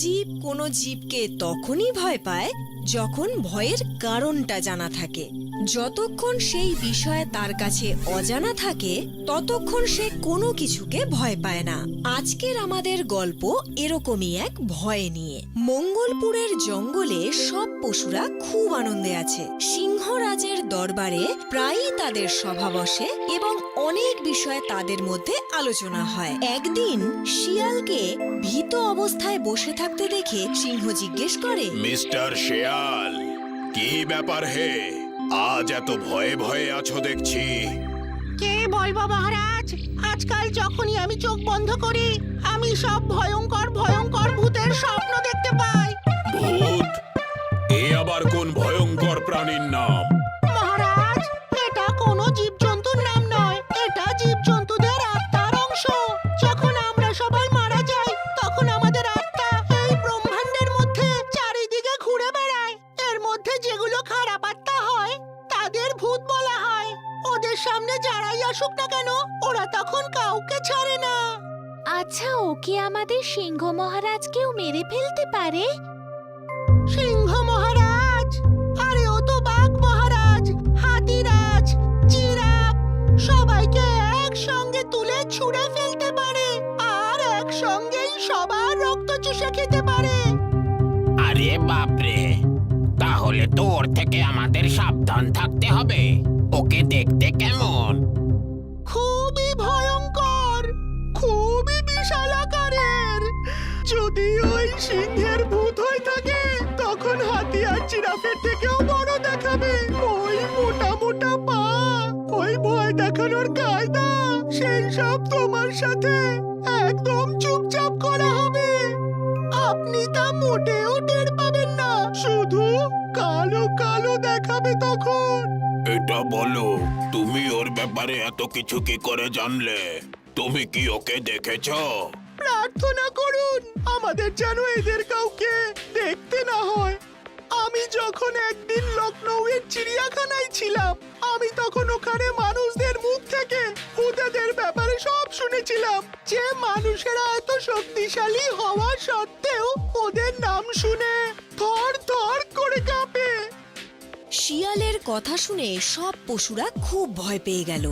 জীব কোনো জীবকে তখনই ভয় পায় যখন ভয়ের কারণটা জানা থাকে। যতক্ষণ সেই বিষয় তার কাছে অজানা থাকে ততক্ষণ সে কোনো কিছুকে ভয় পায় না। আজকের আমাদের গল্প এরকমই এক ভয় নিয়ে। মঙ্গলপুরের জঙ্গলে সব পশুরা খুব আনন্দে আছে। সিংহরাজের দরবারে প্রায়ই তাদের সভা বসে এবং অনেক বিষয় তাদের মধ্যে আলোচনা হয়। একদিন শিয়ালকে ভীত অবস্থায় বসে থাকতে দেখে সিংহ জিজ্ঞেস করে, মিস্টার শিয়াল, কি ব্যাপার হে? আজ এত ভয়ে ভয়ে আছো দেখছি। কে বলবো মহারাজ, আজকাল যখনই আমি চোখ বন্ধ করি আমি সব ভয়ঙ্কর ভয়ঙ্কর ভূতের স্বপ্ন দেখতে পাই। ভূত? এ আবার কোন ভয়ঙ্কর প্রাণীর নাম? মহারাজ, এটা কোনো জীবজন্তুর নাম নয়, এটা জীবজন্তুদের আত্মার অংশ। যখন আমরা সবাই মারা যাই তখন আমাদের আত্মা এই ব্রহ্মাণ্ডের মধ্যে চারিদিকে ঘুরে বেড়ায়। এর মধ্যে যেগুলো খারাপ আত্মা হয় তাদের ভূত বলা হয়। ওদের সামনে যারাই আসুক না কেন ওরা তখন কাউকে ছাড়ে না। আচ্ছা, ও কি আমাদের সিংহ মহারাজকেও মেরে ফেলতে পারে? সিংহ মহারাজ? আরে ও তো বাঘ মহারাজ, হাতিরাজ, জিরাফ সবাইকে একসঙ্গে তুলে ছুঁড়ে ফেলতে পারে আর একসঙ্গেই সবার রক্ত চুষে খেতে পারে। আরে বাপরে, তাহলে তো ওর থেকে আমাদের সাবধান থাকতে হবে। ওকে দেখতে কেমন? খুবই ভয়ঙ্কর, খুবই বিশাল আকারের। যদি ওই সিংহের ভূত হয়ে থাকে তখন হাতি আর জিরাফের থেকেও বড় দেখাবে। ওই মোটা মোটা পা, ওই ভয় দেখানোর কায়দা, সেই সব তোমার সাথে একদম চুপচাপ করা হবে। আপনি তা মোটেও টের পাবেন না, শুধু কালো কালো দেখাবে তখন। এটা বলো, তুমি ওর ব্যাপারে এত কিছু কি করে জানলে? তুমি কি ওকে দেখেছো? প্রার্থনা করুন আমাদের যেন এদের কাউকে দেখতে না হয়। আমি যখন একদিন লখনৌয়ের চিড়িয়াখানায় ছিলাম আমি তখন ওখানে মানুষদের মুখ থেকে ভূতেদের ব্যাপারে সব শুনেছিলাম, যে মানুষেরা এত শক্তিশালী হওয়া সত্ত্বেও ওদের নাম শুনে থর থর করে কাঁপে। শিয়ালের কথা শুনে সব পশুরা খুব ভয় পেয়ে গেল।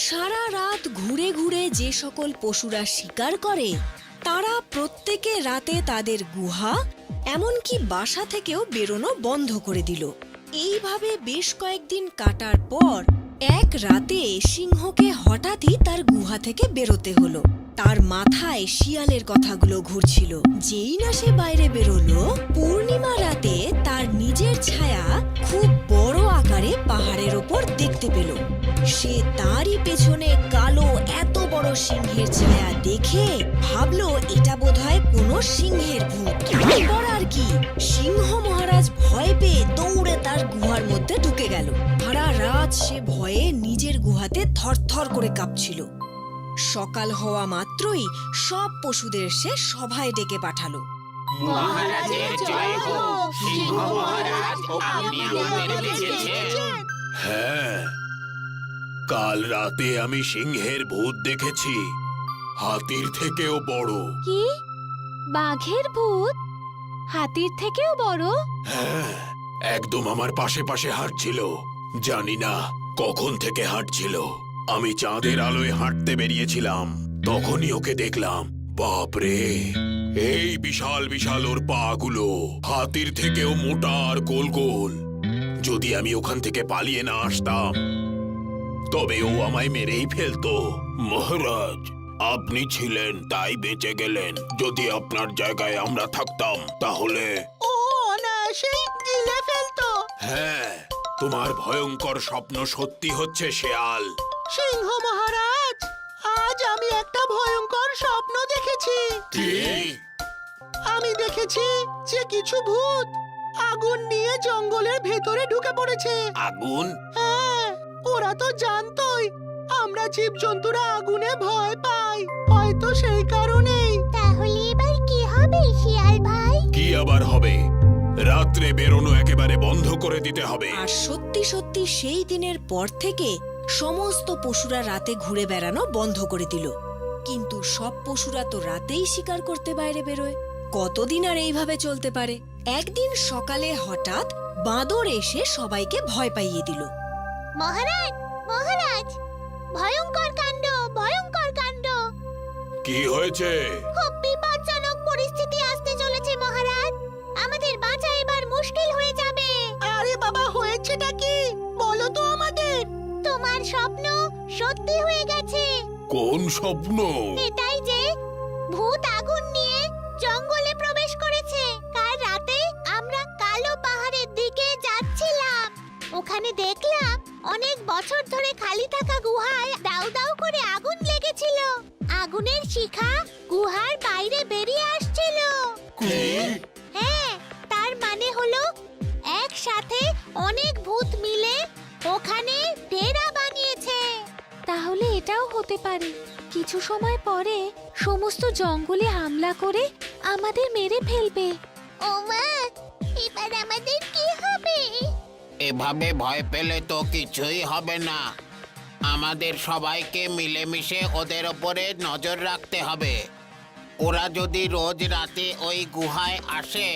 সারা রাত ঘুরে ঘুরে যে সকল পশুরা শিকার করে তারা প্রত্যেকে রাতে তাদের গুহা এমনকি বাসা থেকেও বেরোনো বন্ধ করে দিল। এইভাবে বেশ কয়েকদিন কাটার পর এক রাতে সিংহকে হঠাৎই তার গুহা থেকে বেরোতে হলো। তার মাথায় শিয়ালের কথাগুলো ঘুরছিল। যেই না সে বাইরে বেরোলো, পূর্ণিমা রাতে তার নিজের ছায়া খুব বড় আকারে পাহাড়ের ওপর দেখতে পেল। সে তারই পেছনে কালো এত বড় সিংহের ছায়া দেখে ভাবলো এটা বোধহয় কোনো সিংহের ভূত। তারপর আর কি, সিংহ মহারাজ ভয় পেয়ে দৌড়ে তার গুহার মধ্যে ঢুকে গেল। সারা রাত সে ভয়ে নিজের গুহাতে থরথর করে কাঁপছিল। সকাল হওয়া মাত্রই সব পশুদের সে সভায় ডেকে পাঠালো। মহারাজের জয় হোক, সিংহ মহারাজ, আপনি আমাদের বেঁচেছেন। হ্যাঁ, কাল রাতে আমি সিংহের ভূত দেখেছি, হাতির থেকেও বড়। কি? বাঘের ভূত হাতির থেকেও বড়? হ্যাঁ, একদম আমার পাশে পাশে হাঁটছিল। জানি না কখন থেকে হাঁটছিল। আমি চাঁদের আলোয় হাঁটতে বেরিয়েছিলাম, তখনই ওকে দেখলাম। বাপরে, এই বিশাল বিশাল ওর পাগুলো, হাতির থেকেও মোটা আর গোল গোল। যদি আমি ওখান থেকে পালিয়ে না আসতাম তবে ও আমায় মেরেই ফেলতো। মহারাজ, আপনি ছিলেন তাই বেঁচে গেলেন। যদি আপনার জায়গায় আমরা থাকতাম তাহলে। ও অনায়াসেই গিলে ফেলতো। হ্যাঁ, তোমার ভয়ঙ্কর স্বপ্ন সত্যি হচ্ছে শিয়াল। সিংহ মহারাজ, আজ আমি একটা ভয়ঙ্কর স্বপ্ন দেখেছি। কি? আমি দেখেছি যে কিছু ভূত আগুন নিয়ে জঙ্গলের ভেতরে ঢুকে পড়েছে। আগুন? হ্যাঁ, ওরা তো জানতোই আমরা জীবজন্তুরা আগুনে ভয় পাই, হয়তো সেই কারণেই। তাহলে এবার কি হবে শিয়াল ভাই? কি আবার হবে? রাত্রে বেরোনো একেবারে বন্ধ করে দিতে হবে। আর সত্যি সত্যি সেই দিনের পর থেকে সমস্ত পশুরা রাতে ঘুরে বেড়ানো বন্ধ করে দিল। কিন্তু সব পশুরা তো রাতেই শিকার করতে বাইরে বেরোয়, কতদিন আর এইভাবে চলতে পারে? একদিন সকালে হঠাৎ বাঁদর এসে সবাইকে ভয় পাইয়ে দিল। মহারাজ, মহারাজ, ভয়ঙ্কর কাণ্ড, ভয়ঙ্কর কাণ্ড! কি হয়েছে? খুব বিপজ্জনক পরিস্থিতি আসতে চলেছে মহারাজ। আমাদের বাঁচা এবার মুশকিল হয়ে যাবে। আরে বাবা, হয়েছেটা কি? বলো তো আমাদের। তোমার স্বপ্ন সত্যি হয়ে গেছে। কোন স্বপ্ন? এটাই যে ভূত আগুন নিয়ে জঙ্গলে প্রবেশ করেছে। কাল রাতে আমরা কালো পাহাড়ের দিকে যাচ্ছিলাম। ওখানে দেখলাম অনেক বছর ধরে খালি থাকা গুহায় দাউ দাউ করে আগুন লেগেছিল। আগুনের শিখা গুহার বাইরে বেরিয়ে আসছিল। হ্যাঁ, তার মানে হলো একসাথে অনেক ভূত মিলে ওখানে ডেরা বানিয়েছে। তাহলে এটাও হতে পারে কিছু সময় পরে সমস্ত জঙ্গলে হামলা করে আমাদের মেরে ফেলবে। ও মা, এবার আমাদের কি হবে? এভাবে ভয় পেলে তো কিছুই হবে না। আমাদের সবাইকে মিলেমিশে ওদের ওপরে নজর রাখতে হবে। ওরা যদি রোজ রাতে ওই গুহায় আসে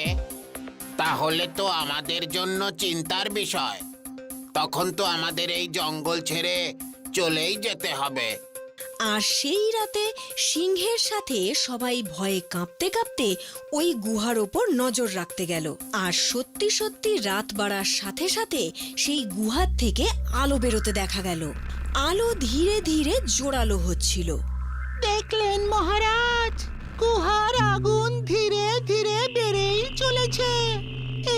তাহলে তো আমাদের জন্য চিন্তার বিষয়। তখন তো আমাদের এই জঙ্গল ছেড়ে চলেই যেতে হবে। আর সেই রাতে সিংহের সাথে সবাই ভয়ে কাঁপতে কাঁপতে ওই গুহার ওপর নজর রাখতে গেল। আর সত্যি সত্যি রাত বাড়ার সাথে সাথে সেই গুহার থেকে আলো বেরোতে দেখা গেল। আলো ধীরে ধীরে জোরালো হচ্ছিল। দেখলেন মহারাজ, গুহার আগুন ধীরে ধীরে বেড়েই চলেছে।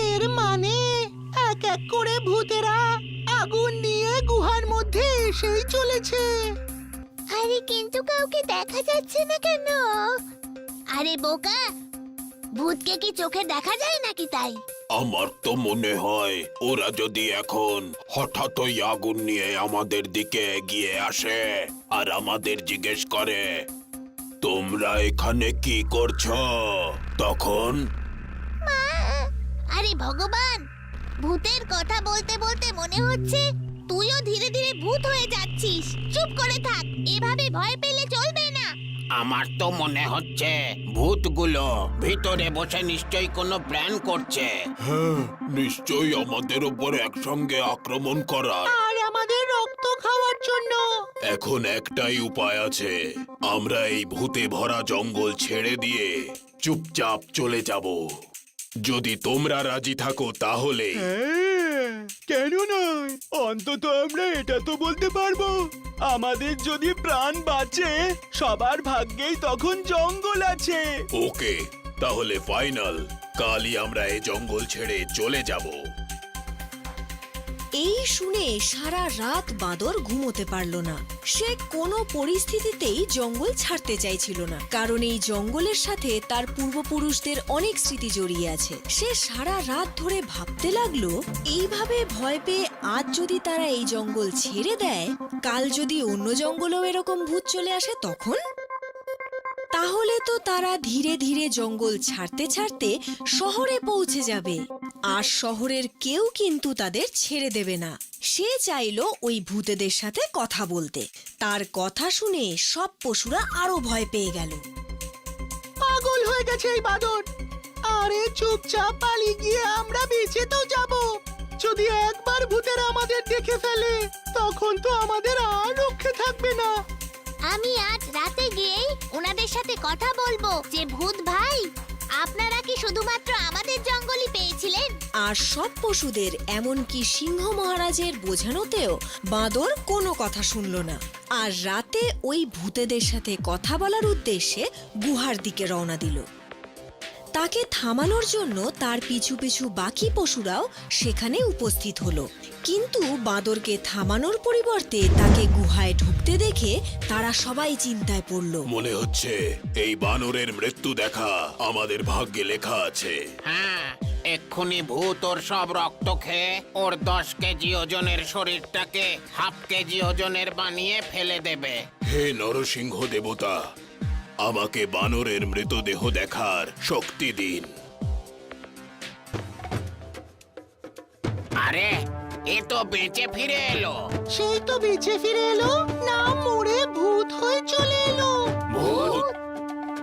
এর মানে এক এক করে ভূতেরা আগুন নিয়ে গুহার মধ্যে এসেই চলেছে। আরে কিন্তু কাউকে দেখা যাচ্ছে না কেন? আরে বোকা, ভূতকে কি চোখে দেখা যায় নাকি তাই? আমার তো মনে হয় ওরা যদি এখন হঠাৎ ওই আগুন নিয়ে আমাদের দিকে এগিয়ে আসে আর আমাদের জিজ্ঞেস করে তোমরা এখানে কি করছো, তখন আরে ভগবান, ভূতের কথা বলতে বলতে মনে হচ্ছে তুইও ধীরে ধীরে ভূত হয়ে যাচ্ছিস। চুপ করে থাক, এভাবে ভয় পেলে চলবে না। আমার তো মনে হচ্ছে ভূতগুলো ভিতরে বসে নিশ্চয়ই কোনো প্ল্যান করছে। হ্যাঁ, নিশ্চয়ই আমাদের উপর একসঙ্গে আক্রমণ করার। আর আমাদের রক্ত খাওয়ার জন্য। এখন একটাই উপায় আছে, আমরা এই ভূতে ভরা জঙ্গল ছেড়ে দিয়ে চুপচাপ চলে যাব। যদি তোমরা রাজি থাকো তাহলে। হ্যাঁ, কেন নয়? অন্তত আমরা এটা তো বলতে পারবো, আমাদের যদি প্রাণ বাঁচে সবার ভাগ্যেই তখন জঙ্গল আছে। ওকে, তাহলে ফাইনাল, কালই আমরা এই জঙ্গল ছেড়ে চলে যাব। এই শুনে সারা রাত বাঁদর ঘুমোতে পারল না। সে কোনো পরিস্থিতিতেই জঙ্গল ছাড়তে চাইছিল না, কারণ এই জঙ্গলের সাথে তার পূর্বপুরুষদের অনেক স্মৃতি জড়িয়ে আছে। সে সারা রাত ধরে ভাবতে লাগলো, এইভাবে ভয় পেয়ে আজ যদি তারা এই জঙ্গল ছেড়ে দেয়, কাল যদি অন্য জঙ্গলেও এরকম ভূত চলে আসে তখন? তাহলে তো তারা ধীরে ধীরে জঙ্গল ছাড়তে ছাড়তে শহরে পৌঁছে যাবে, আর শহরের কেউ কিন্তু তাদের ছেড়ে দেবে না। সে চাইলো ওই ভূতেদের সাথে কথা বলতে। তার কথা শুনে সব পশুরা আরো ভয় পেয়ে গেল। পাগল হয়ে গেছে এই বাদর। আরে চুপচাপ পালিয়ে গিয়ে আমরা বেঁচে তো যাব। যদি একবার ভূতেরা আমাদের দেখে ফেলে তখন তো আমাদের আর রক্ষে থাকবে না। আমি আজ রাতে গিয়েই ওনাদের সাথে কথা বলবো যে ভূত ভাই, আপনারা কি শুধুমাত্র আমাদের জঙ্গলই পেয়েছিলেন? আর সব পশুদের, এমনকি সিংহ মহারাজের বোঝানোতেও বাঁদর কোনো কথা শুনল না। আর রাতে ওই ভূতেদের সাথে কথা বলার উদ্দেশ্যে গুহার দিকে রওনা দিল। তাকে থামানোর জন্য তার পিছু পিছু বাকি পশুরাও সেখানে উপস্থিত হলো, কিন্তু বাঁদরকে থামানোর পরিবর্তে তাকে গুহায় ঢুকতে দেখে তারা সবাই চিন্তায় পড়ল। মনে হচ্ছে এই বানরের মৃত্যু দেখা আমাদের ভাগ্যে লেখা আছে। হ্যাঁ, এক্ষুনি ভূত ওর সব রক্ত খেয়ে ওর 10 কেজি ওজনের শরীরটাকে হাফ কেজি ওজনের বানিয়ে ফেলে দেবে। হে নরসিংহ দেবতা, আমাকে বানরের মৃতদেহ দেখার শক্তি দিন। আরে, এ তো বেঁচে ফিরে এলো। সেই তো বেঁচে ফিরে এলো, না মরে ভূত হয়ে চলে এলো। ভূত?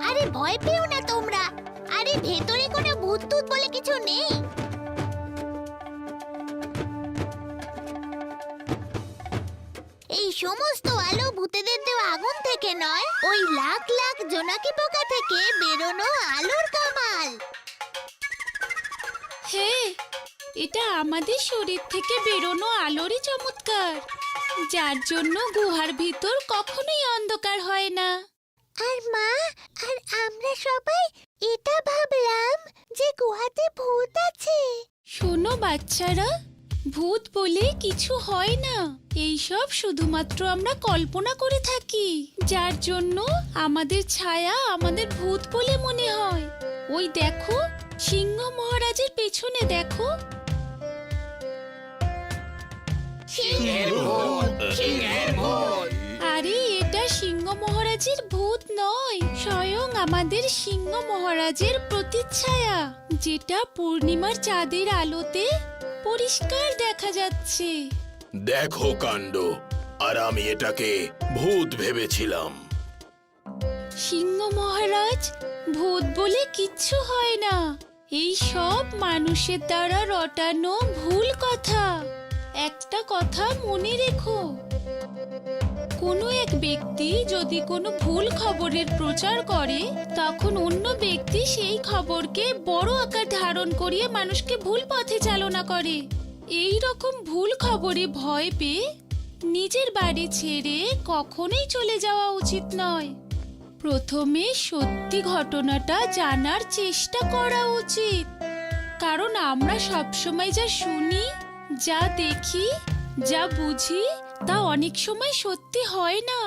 আরে ভয় পেও না তোমরা। আরে বাড়ির ভেতরে কোনো ভূত টুত বলে কিছু নেই। এই সমস্ত আলো ভূতেদের দেওয়া আগুন থেকে নয়, ওই লাখ লাখ জোনাকি পোকা থেকে বেরোনো আলোর কামাল। হ্যাঁ, এটা আমাদের শরীর থেকে বেরোনো আলোরই চমৎকার, যার জন্য গুহার ভিতর কখনোই অন্ধকার হয় না। আর মা আর আমরা সবাই এটা ভাবলাম যে গুহাতে ভূত আছে। শোনো বাচ্চারা, ভূত বলে কিছু হয় না। এইসব শুধুমাত্র আমরা কল্পনা করে থাকি, যার জন্য আমাদের ছায়া আমাদের ভূত বলে মনে হয়। ওই দেখো, সিংহ মহারাজের পেছনে দেখো। সিংহের ভূত, সিংহের ভূত। আরে এটা সিংহ মহারাজের ভূত নয়, স্বয়ং আমাদের সিংহ মহারাজের প্রতিচ্ছায়া, যেটা পূর্ণিমার চাঁদের আলোতে পরিষ্কার দেখা যাচ্ছে। দেখো কাণ্ড, আর আমি এটাকে ভূত ভেবেছিলাম। সিংহ মহারাজ, ভূত বলে কিচ্ছু হয় না। এই সব মানুষের দ্বারা রটানো ভুল কথা। একটা কথা মনে রেখো, কোনো এক ব্যক্তি যদি কোনো ভুল খবরের প্রচার করে, তখন অন্য ব্যক্তি সেই খবরকে বড় আকার ধারণ করিয়ে মানুষকে ভুল পথে চালনা করে। এই রকম ভুল খবরে ভয় পেয়ে নিজের বাড়ি ছেড়ে কখনোই চলে যাওয়া উচিত নয়। প্রথমে সত্যি ঘটনাটা জানার চেষ্টা করা উচিত, কারণ আমরা সবসময় যা শুনি, যা দেখি, যা বুঝি, তা অনেক সময় সত্যি হয় না।